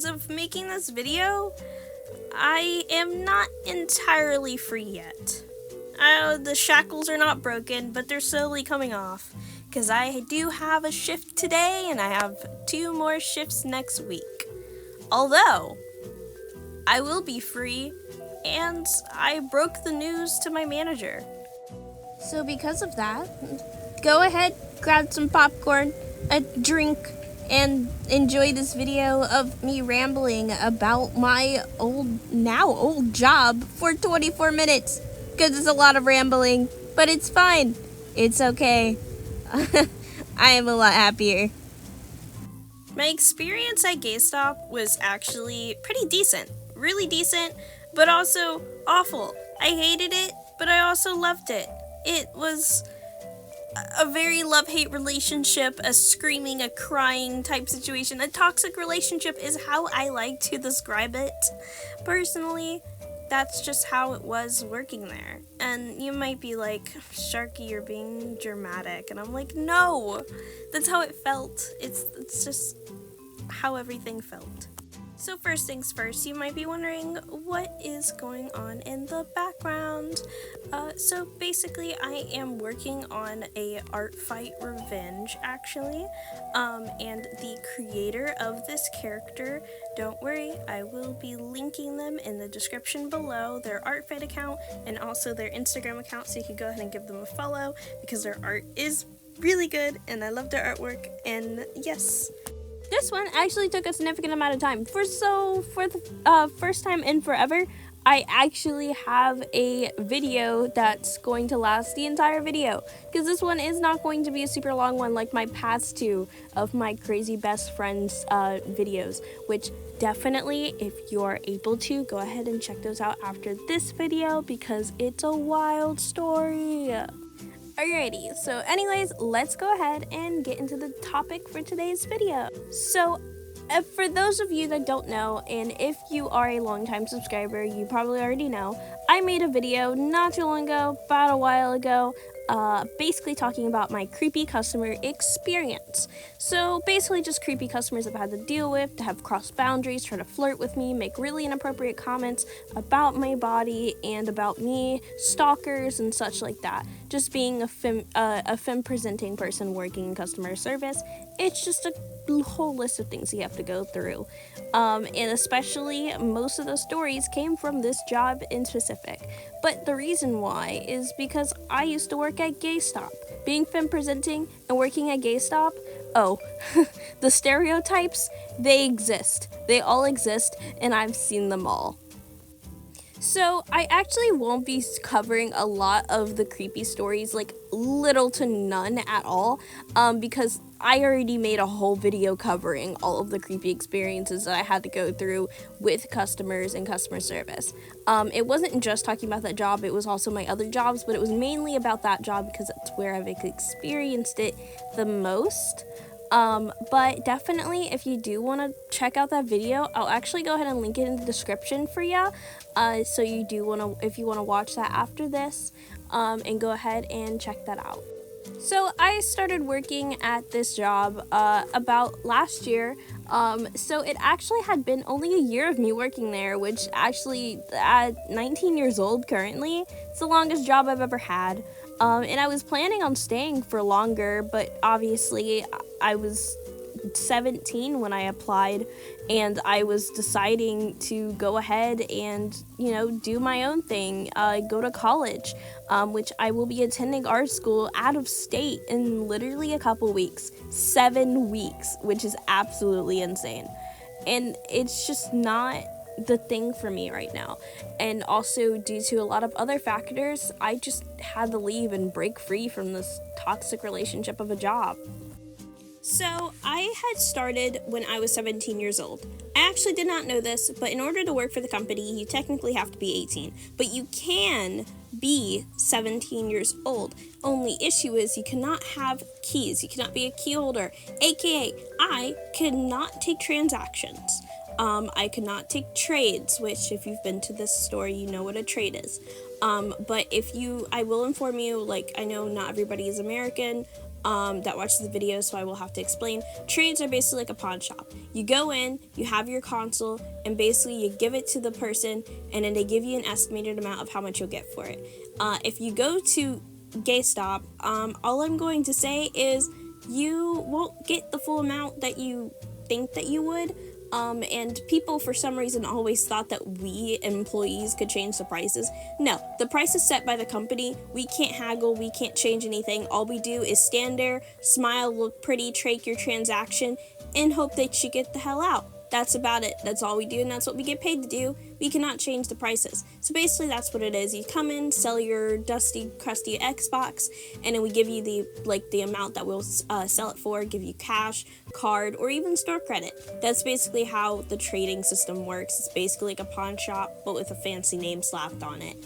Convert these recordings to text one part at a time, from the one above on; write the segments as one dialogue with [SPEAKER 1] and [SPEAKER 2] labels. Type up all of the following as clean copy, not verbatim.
[SPEAKER 1] as of making this video, I am not entirely free yet. The shackles are not broken, but they're slowly coming off, because I do have a shift today and I have 2 more shifts next week. Although, I will be free, and I broke the news to my manager. So because of that, go ahead, grab some popcorn, a drink, and enjoy this video of me rambling about my old job for 24 minutes. Because it's a lot of rambling, but it's fine. It's okay. I am a lot happier. My experience at GameStop was actually pretty decent. Really decent, but also awful. I hated it, but I also loved it. It was a very love-hate relationship, a screaming, a crying type situation. A toxic relationship is how I like to describe it. Personally, that's just how it was working there. And you might be like, Sharky, you're being dramatic. And I'm like, no, that's how it felt. It's just how everything felt. So first things first, you might be wondering what is going on in the background. So basically I am working on a Art Fight Revenge actually, and the creator of this character, don't worry, I will be linking them in the description below, their Art Fight account and also their Instagram account, so you can go ahead and give them a follow because their art is really good and I love their artwork. And yes, this one actually took a significant amount of time. For the first time in forever, I actually have a video that's going to last the entire video. Because this one is not going to be a super long one like my past 2 of my crazy best friends videos. Which definitely, if you are able to, go ahead and check those out after this video because it's a wild story. Alrighty, so anyways, let's go ahead and get into the topic for today's video. So, for those of you that don't know, and if you are a longtime subscriber, you probably already know, I made a video not too long ago, about a while ago, basically talking about my creepy customer experience. So basically just creepy customers I've had to deal with, to have crossed boundaries, try to flirt with me, make really inappropriate comments about my body and about me, stalkers and such like that. Just being a femme presenting person working in customer service, it's just a whole list of things you have to go through. And especially most of the stories came from this job in specific. But the reason why is because I used to work at GameStop. Being femme presenting and working at GameStop, the stereotypes, they exist. They all exist, and I've seen them all. So I actually won't be covering a lot of the creepy stories, like little to none at all, because I already made a whole video covering all of the creepy experiences that I had to go through with customers and customer service. It wasn't just talking about that job, it was also my other jobs, but it was mainly about that job because that's where I've experienced it the most. But definitely if you do want to check out that video, I'll actually go ahead and link it in the description for you. So you do want to, if you want to watch that after this, and go ahead and check that out. So I started working at this job about last year. So it actually had been only a year of me working there, which actually at 19 years old currently, it's the longest job I've ever had. And I was planning on staying for longer, but obviously I was 17 when I applied, and I was deciding to go ahead and, do my own thing, go to college, which I will be attending art school out of state in literally a couple weeks, 7 weeks, which is absolutely insane. And it's just not the thing for me right now. And also due to a lot of other factors, I just had to leave and break free from this toxic relationship of a job. So I had started when I was 17 years old. I actually did not know this, but in order to work for the company, you technically have to be 18, but you can be 17 years old. Only issue is you cannot have keys. You cannot be a key holder, aka I could not take transactions. I could not take trades, which if you've been to this store, you know what a trade is. But I will inform you, I know not everybody is American, that watches the video, so I will have to explain. Trades are basically like a pawn shop. You go in, you have your console, and basically you give it to the person, and then they give you an estimated amount of how much you'll get for it. If you go to GameStop, all I'm going to say is you won't get the full amount that you think that you would. And people for some reason always thought that we employees could change the prices. No, the price is set by the company. We can't haggle, we can't change anything. All we do is stand there, smile, look pretty, trade your transaction, and hope that you get the hell out. That's about it. That's all we do, and that's what we get paid to do. We cannot change the prices. So basically that's what it is. You come in, sell your dusty, crusty Xbox, and then we give you the amount that we'll sell it for, give you cash, card, or even store credit. That's basically how the trading system works. It's basically like a pawn shop, but with a fancy name slapped on it.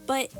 [SPEAKER 1] But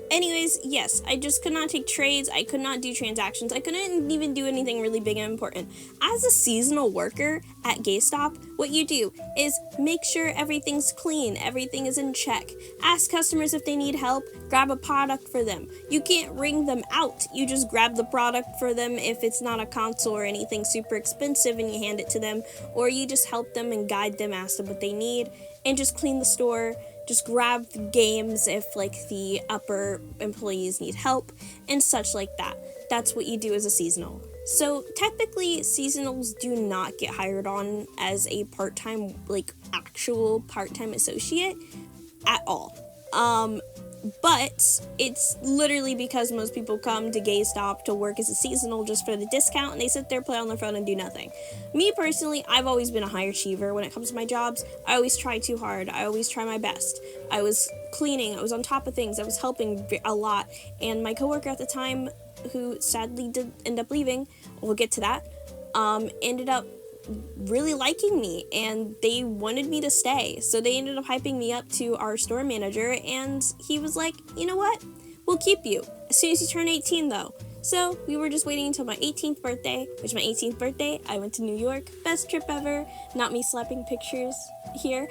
[SPEAKER 1] anyways, yes, I just could not take trades, I could not do transactions, I couldn't even do anything really big and important. As a seasonal worker at GameStop, what you do is make sure everything's clean, everything is in check. Ask customers if they need help, grab a product for them. You can't ring them out, you just grab the product for them if it's not a console or anything super expensive and you hand it to them, or you just help them and guide them, ask them what they need, and just clean the store. Just grab the games if the upper employees need help and such like that. That's what you do as a seasonal. So technically seasonals do not get hired on as a part-time, actual part-time associate at all. But it's literally because most people come to GameStop to work as a seasonal just for the discount, and they sit there, play on their phone, and do nothing. Me personally, I've always been a high achiever when it comes to my jobs. I always try too hard. I always try my best. I was cleaning. I was on top of things. I was helping a lot. And my coworker at the time, who sadly did end up leaving, we'll get to that, ended up really liking me, and they wanted me to stay. So they ended up hyping me up to our store manager, and he was like, you know what, we'll keep you as soon as you turn 18 though. So we were just waiting until my 18th birthday, I went to New York. Best trip ever. Not me slapping pictures here.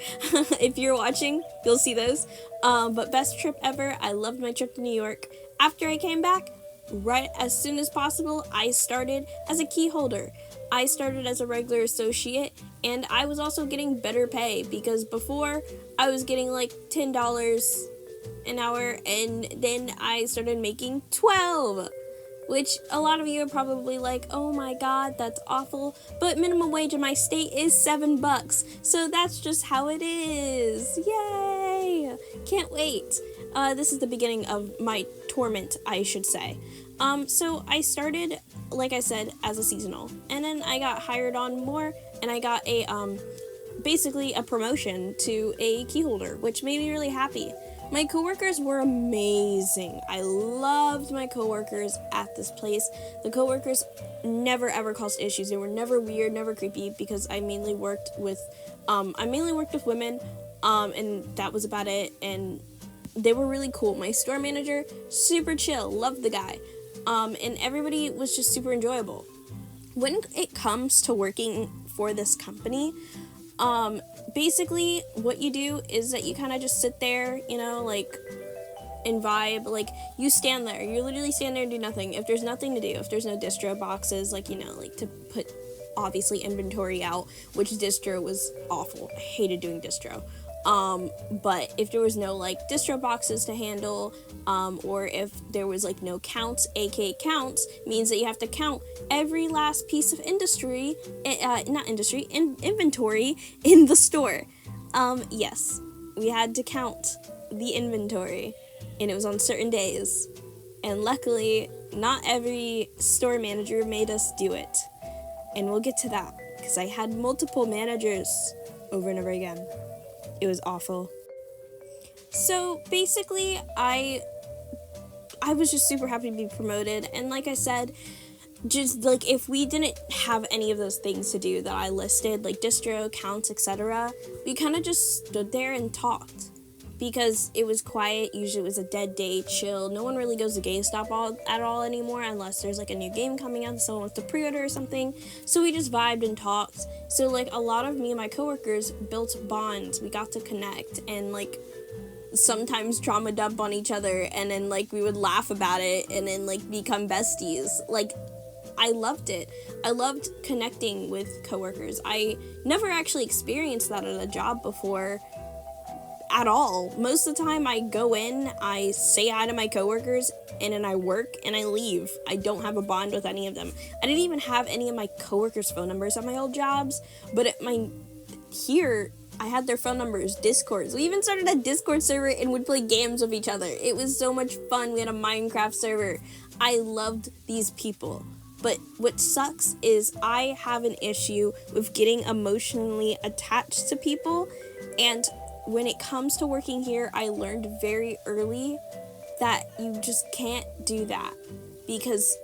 [SPEAKER 1] If you're watching, you'll see those. But best trip ever. I loved my trip to New York. After I came back, right as soon as possible, I started as a key holder. I started as a regular associate, and I was also getting better pay, because before I was getting $10 an hour, and then I started making $12, which a lot of you are probably like, oh my god, that's awful, but minimum wage in my state is $7, so that's just how it is. Yay! Can't wait. This is the beginning of my torment, I should say. So I started, like I said, as a seasonal, and then I got hired on more, and I got basically a promotion to a key holder, which made me really happy. My coworkers were amazing. I loved my coworkers at this place. The coworkers never ever caused issues. They were never weird, never creepy, because I mainly worked with women, and that was about it, and they were really cool. My store manager, super chill, loved the guy. And everybody was just super enjoyable. When it comes to working for this company, basically what you do is that you kind of just sit there, and vibe. You stand there. You literally stand there and do nothing. If there's nothing to do, if there's no distro boxes, to put, obviously, inventory out, which distro was awful. I hated doing distro. But if there was no distro boxes to handle, or if there was no counts, aka counts means that you have to count every last piece of inventory in the store. Yes, we had to count the inventory, and it was on certain days, and luckily not every store manager made us do it, and we'll get to that, because I had multiple managers over and over again. It was awful. So basically, I was just super happy to be promoted, and like I said, just if we didn't have any of those things to do that I listed, distro, counts, etc., we kind of just stood there and talked, because it was quiet. Usually it was a dead day, chill. No one really goes to GameStop at all anymore, unless there's a new game coming out and someone wants to pre-order or something. So we just vibed and talked. So a lot of me and my coworkers built bonds. We got to connect, and sometimes trauma dump on each other, and then like we would laugh about it and then like become besties. Like, I loved it. I loved connecting with coworkers. I never actually experienced that at a job before at all. Most of the time I go in, I say hi to my coworkers, and then I work and I leave. I don't have a bond with any of them. I didn't even have any of my coworkers' phone numbers at my old jobs, but at my here I had their phone numbers, Discords. We even started a Discord server and would play games with each other. It was so much fun. We had a Minecraft server. I loved these people. But what sucks is I have an issue with getting emotionally attached to people, and when it comes to working here, I learned very early that you just can't do that, because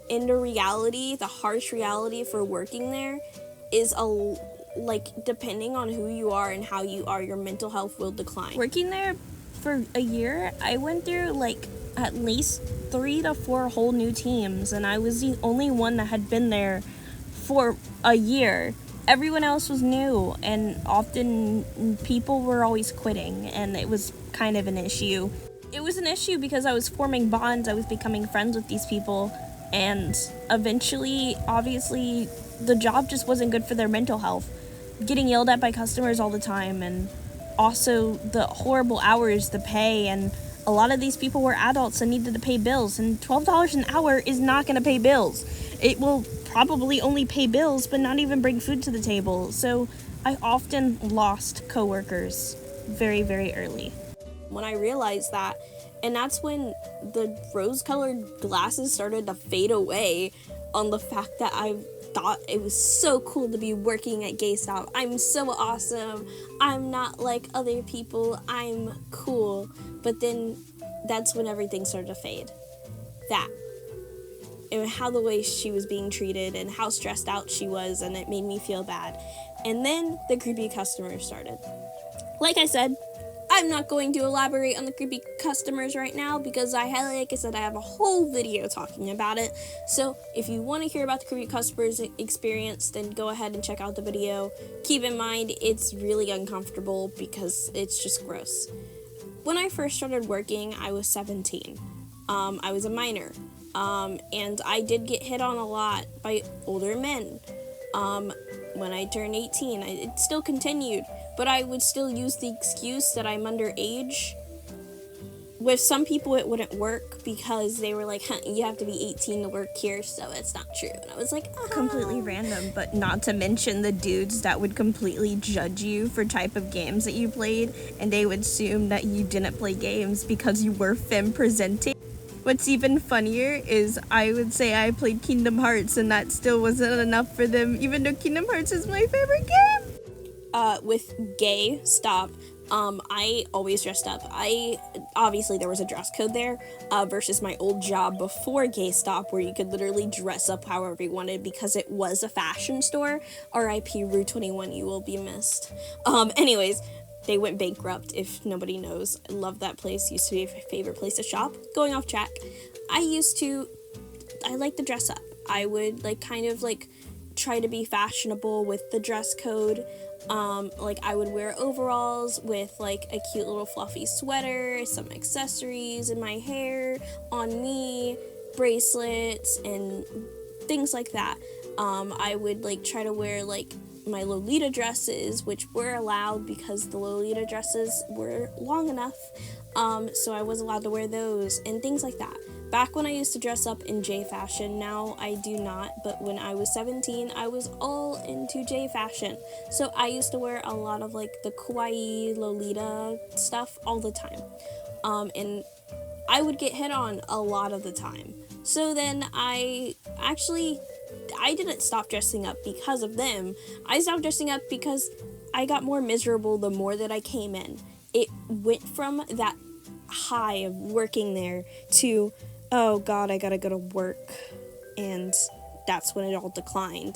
[SPEAKER 1] in the reality, the harsh reality for working there is depending on who you are and how you are, your mental health will decline. Working there for a year, I went through like at least 3 to 4 whole new teams, and I was the only one that had been there for a year. Everyone else was new, and often people were always quitting, and it was kind of an issue. It was an issue because I was forming bonds, I was becoming friends with these people, and eventually, obviously, the job just wasn't good for their mental health. Getting yelled at by customers all the time, and also the horrible hours, the pay, and a lot of these people were adults and needed to pay bills, and $12 an hour is not going to pay bills. It will probably only pay bills, but not even bring food to the table. So I often lost coworkers very, very early. When I realized that, and that's when the rose-colored glasses started to fade away on the fact that I thought it was so cool to be working at GameStop. I'm so awesome. I'm not like other people. I'm cool. But then that's when everything started to fade. That. And how the way she was being treated and how stressed out she was, and it made me feel bad. And then the creepy customers started. Like I said, I'm not going to elaborate on the creepy customers right now because like I said, I have a whole video talking about it. So if you want to hear about the creepy customers experience, then go ahead and check out the video. Keep in mind, it's really uncomfortable because it's just gross. When I first started working, I was 17. I was a minor. And I did get hit on a lot by older men. When I turned 18, it still continued, but I would still use the excuse that I'm underage. With some people, it wouldn't work because they were like, you have to be 18 to work here, so it's not true. And I was like, completely random, but not to mention the dudes that would completely judge you for type of games that you played, and they would assume that you didn't play games because you were femme presenting. What's even funnier is I would say I played Kingdom Hearts, and that still wasn't enough for them, even though Kingdom Hearts is my favorite game. With GameStop, I always dressed up. Obviously there was a dress code there, versus my old job before GameStop, where you could literally dress up however you wanted because it was a fashion store. R.I.P. Rue 21, you will be missed. Anyways, they went bankrupt, if nobody knows. I love that place. Used to be my favorite place to shop. Going off track. I like to dress up. I would try to be fashionable with the dress code. I would wear overalls with a cute little fluffy sweater, some accessories in my hair, on me, bracelets, and things like that. I would try to wear my Lolita dresses, which were allowed because the Lolita dresses were long enough, so I was allowed to wear those and things like that. Back when I used to dress up in J fashion, now I do not, but when I was 17, I was all into J fashion. So I used to wear a lot of the kawaii Lolita stuff all the time. And I would get hit on a lot of the time. So then I didn't stop dressing up because of them. I stopped dressing up because I got more miserable the more that I came in. It went from that high of working there to, oh God, I gotta go to work. And that's when it all declined.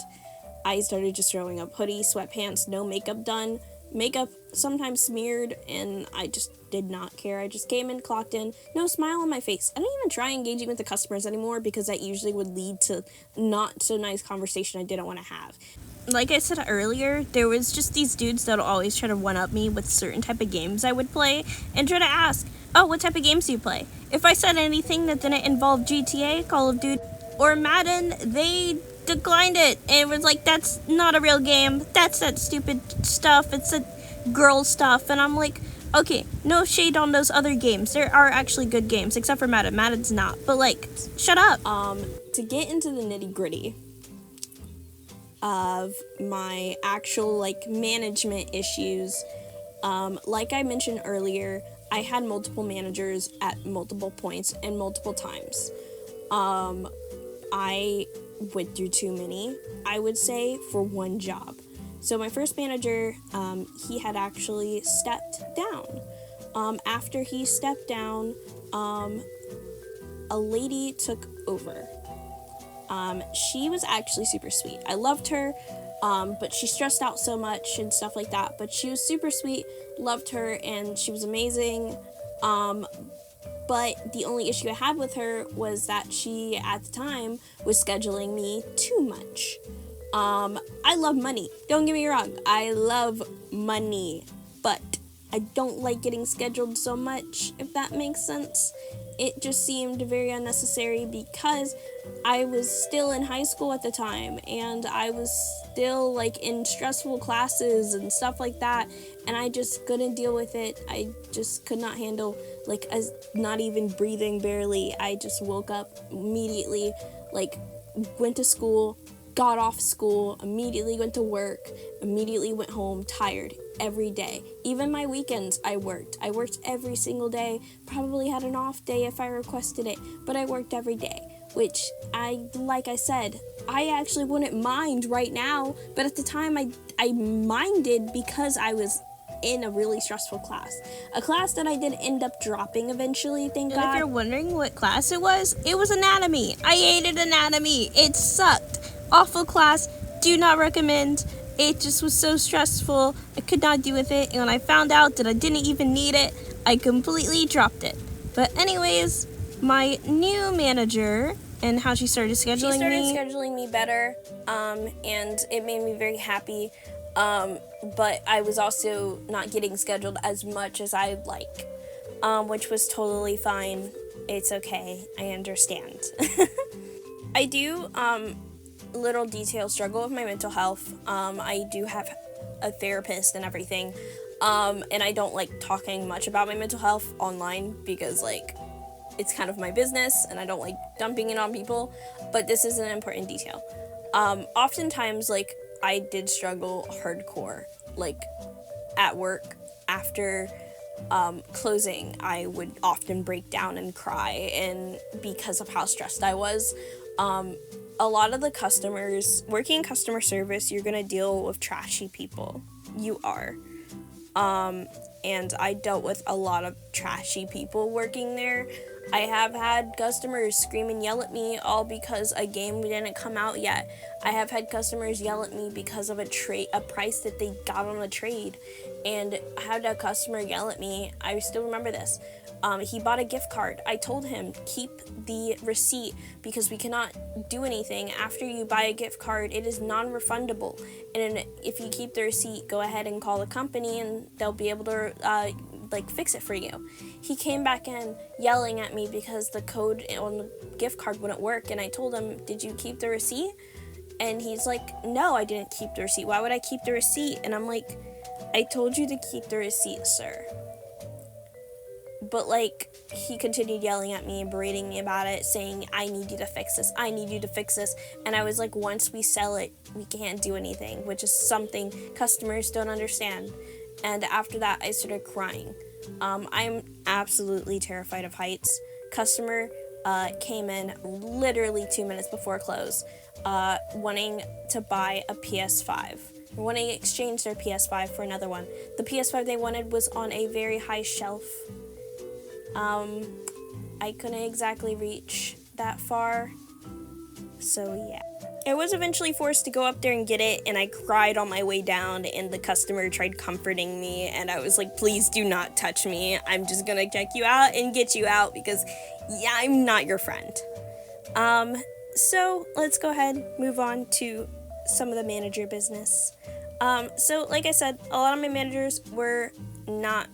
[SPEAKER 1] I started just throwing up hoodies, sweatpants, no makeup done. Makeup sometimes smeared, and I just did not care. I just came in, clocked in, no smile on my face. I don't even try engaging with the customers anymore because that usually would lead to not so nice conversation I didn't want to have. Like I said earlier, there was just these dudes that'll always try to one-up me with certain type of games I would play and try to ask, oh, what type of games do you play? If I said anything that didn't involve GTA, Call of Duty, or Madden, they declined it and was like, that's not a real game. That's that stupid stuff. It's a girl stuff. And I'm like, okay, no shade on those other games. There are actually good games, except for Madden. Madden's not. But like, shut up. To get into the nitty-gritty of my actual like management issues, like I mentioned earlier, I had multiple managers at multiple points and multiple times. I went through too many, I would say, for one job. So my first manager, he had actually stepped down. After he stepped down, a lady took over. She was actually super sweet. I loved her, but she stressed out so much and stuff like that. But she was super sweet, loved her, and she was amazing. But the only issue I had with her was that she, at the time, was scheduling me too much. I love money. Don't get me wrong. I love money. But I don't like getting scheduled so much, if that makes sense. It just seemed very unnecessary because I was still in high school at the time, and I was still like in stressful classes and stuff like that, and I just couldn't deal with it. I just could not handle like not even breathing barely. I just woke up immediately, like went to school, got off school, immediately went to work, immediately went home tired every day. Even my weekends, I worked every single day. Probably had an off day if I requested it, but I worked every day, which like I said, I actually wouldn't mind right now, but at the time I minded because I was in a really stressful class. A class that I did end up dropping eventually, thank God. If you're wondering what class it was anatomy. I hated anatomy. It sucked. Awful class. Do not recommend. It just was so stressful. I could not deal with it. And when I found out that I didn't even need it, I completely dropped it. But anyways, my new manager and how she started scheduling me better, and it made me very happy. But I was also not getting scheduled as much as I'd like, which was totally fine. It's okay. I understand. I do, little detail struggle with my mental health. I do have a therapist and everything, and I don't like talking much about my mental health online because like it's kind of my business and I don't like dumping it on people, but this is an important detail. Oftentimes like I did struggle hardcore, like at work after closing. I would often break down and cry, and because of how stressed I was. A lot of the customers, working in customer service, you're gonna deal with trashy people. You are. And I dealt with a lot of trashy people working there. I have had customers scream and yell at me all because a game didn't come out yet. I have had customers yell at me because of a price that they got on a trade. And I had a customer yell at me, I still remember this. He bought a gift card. I told him, keep the receipt because we cannot do anything. After you buy a gift card, it is non-refundable. And if you keep the receipt, go ahead and call the company and they'll be able to fix it for you. He came back in yelling at me because the code on the gift card wouldn't work. And I told him, did you keep the receipt? And he's like, no, I didn't keep the receipt. Why would I keep the receipt? And I'm like, I told you to keep the receipt, sir. But like, he continued yelling at me and berating me about it, saying, I need you to fix this, I need you to fix this. And I was like, once we sell it, we can't do anything, which is something customers don't understand. And after that, I started crying. I'm absolutely terrified of heights. Customer came in literally 2 minutes before close, wanting to buy a PS5. Wanting to exchange their PS5 for another one. The PS5 they wanted was on a very high shelf. I couldn't exactly reach that far, so yeah. I was eventually forced to go up there and get it, and I cried on my way down, and the customer tried comforting me, and I was like, please do not touch me. I'm just gonna check you out and get you out because, yeah, I'm not your friend. So let's go ahead, move on to some of the manager business. So like I said, a lot of my managers were not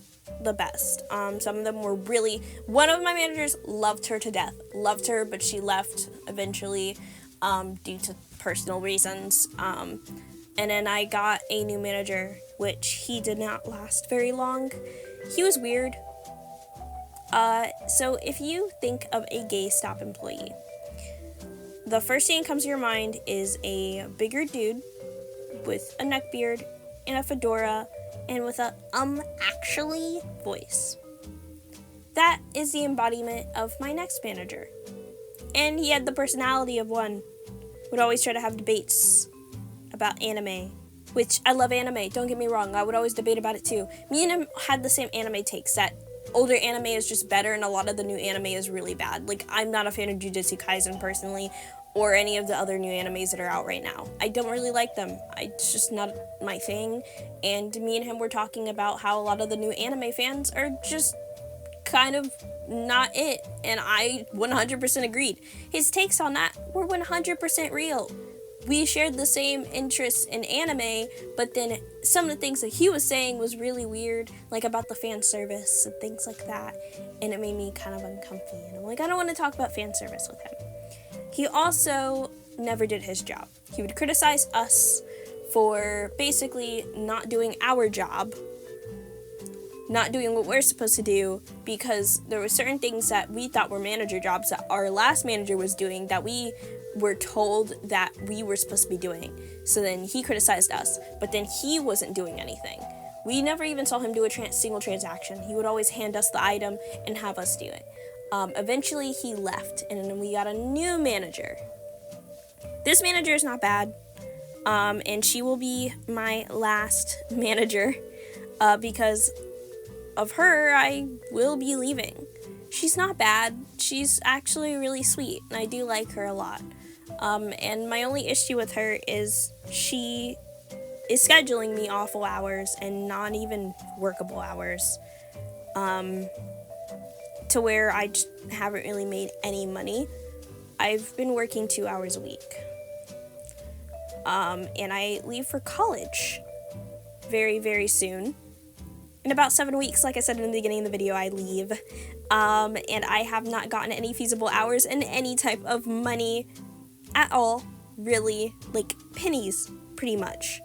[SPEAKER 1] the best. Some of them were really, one of my managers loved her to death, loved her, but she left eventually, due to personal reasons. And then I got a new manager, which he did not last very long. He was weird. So if you think of a GameStop employee, the first thing that comes to your mind is a bigger dude with a neck beard and a fedora and with a actually voice. That is the embodiment of my next manager. And he had the personality of one. Would always try to have debates about anime, which I love anime, don't get me wrong, I would always debate about it too. Me and him had the same anime takes, that older anime is just better and a lot of the new anime is really bad. Like, I'm not a fan of Jujutsu Kaisen personally, or any of the other new animes that are out right now. I don't really like them. It's just not my thing. And me and him were talking about how a lot of the new anime fans are just kind of not it, and I 100% agreed. His takes on that were 100% real. We shared the same interests in anime, but then some of the things that he was saying was really weird, like about the fan service and things like that, and it made me kind of uncomfy, and I'm like, I don't want to talk about fan service with him. He also never did his job. He would criticize us for basically not doing our job, not doing what we're supposed to do, because there were certain things that we thought were manager jobs that our last manager was doing that we were told that we were supposed to be doing. So then he criticized us, but then he wasn't doing anything. We never even saw him do a single transaction. He would always hand us the item and have us do it. Eventually he left, and then we got a new manager. This manager is not bad, and she will be my last manager, because of her, I will be leaving. She's not bad. She's actually really sweet, and I do like her a lot. And my only issue with her is she is scheduling me awful hours and not even workable hours, to where I just haven't really made any money. I've been working 2 hours a week. And I leave for college very, very soon. In about 7 weeks, like I said in the beginning of the video, I leave. And I have not gotten any feasible hours and any type of money at all, really, like pennies, pretty much.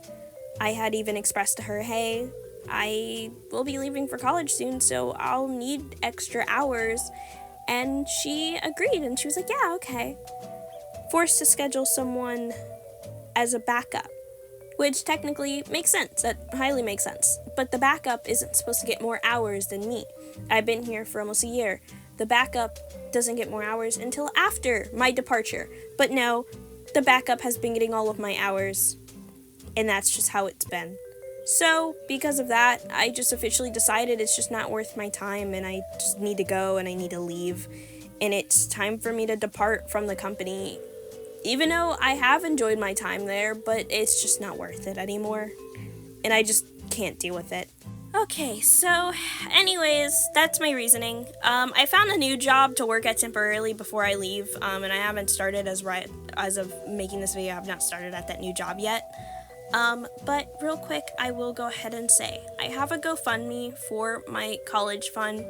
[SPEAKER 1] I had even expressed to her, hey, I will be leaving for college soon, so I'll need extra hours. And she agreed, and she was like, yeah, okay. Forced to schedule someone as a backup, which technically makes sense. That highly makes sense. But the backup isn't supposed to get more hours than me. I've been here for almost a year. The backup doesn't get more hours until after my departure. But no, the backup has been getting all of my hours, and that's just how it's been. So, because of that, I just officially decided it's just not worth my time, and I just need to go, and I need to leave. And it's time for me to depart from the company, even though I have enjoyed my time there, but it's just not worth it anymore. And I just can't deal with it. Okay, so anyways, that's my reasoning. I found a new job to work at temporarily before I leave, and I haven't started as of making this video. I've not started at that new job yet. But real quick, I will go ahead and say, I have a GoFundMe for my college fund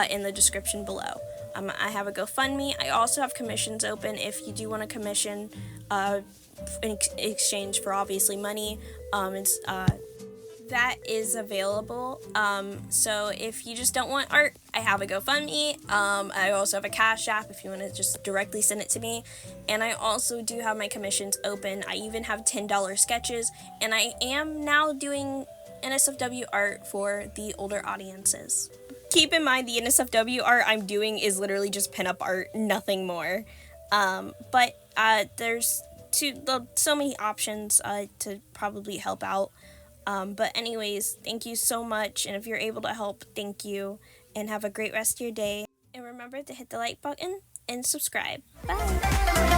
[SPEAKER 1] in the description below. I have a GoFundMe. I also have commissions open if you do want to commission in exchange for obviously money. That is available. So if you just don't want art, I have a GoFundMe. I also have a Cash App if you want to just directly send it to me. And I also do have my commissions open. I even have $10 sketches, and I am now doing NSFW art for the older audiences. Keep in mind, the NSFW art I'm doing is literally just pinup art, nothing more. But there's so many options to probably help out. But anyways, thank you so much, and if you're able to help, thank you, and have a great rest of your day. And remember to hit the like button and subscribe. Bye!